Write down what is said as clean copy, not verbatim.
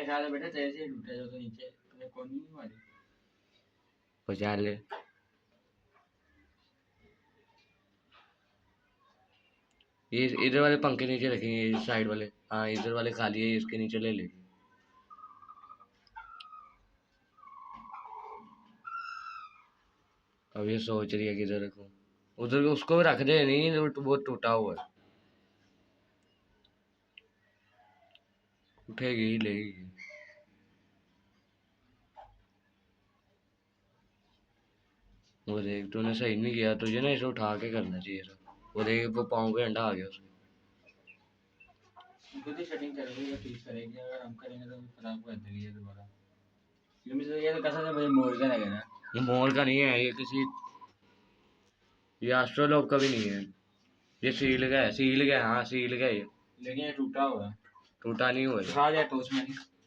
ख्याल है बेटा तेरे से ही टूटा जो तो नीचे तूने कौन नहीं मारी। बचा ले। ये इधर वाले पंखे नीचे रखेंगे, इस साइड वाले। हाँ इधर वाले खाली है, इसके नीचे ले लेंगे। अब ये सोच रही है किधर रखूं। उधर उसको रख दे, नहीं वो टूटा हुआ है। उठेगी ही लेगी। वो देख तूने सही नहीं किया, तुझे ना इसे उठा के करना चाहिए था। वो देख वो पाँव पे अंडा आ गया उसके। खुद ही सेटिंग करेगी या ठीक करेगी, अगर हम करेंगे तो खराब कर देगी ये दोबारा। ये तो कसम से मुझे मोड़ का लग रहा है। ये मोर का नहीं है, ये किसी, ये एस्ट्रोलॉब का भी नहीं है। ये सील का है, सील का है। हाँ सील का है ये। लेकिन ये टूटा हुआ है। टूटा नहीं हुआ है। दिखा दिया टोच में नहीं।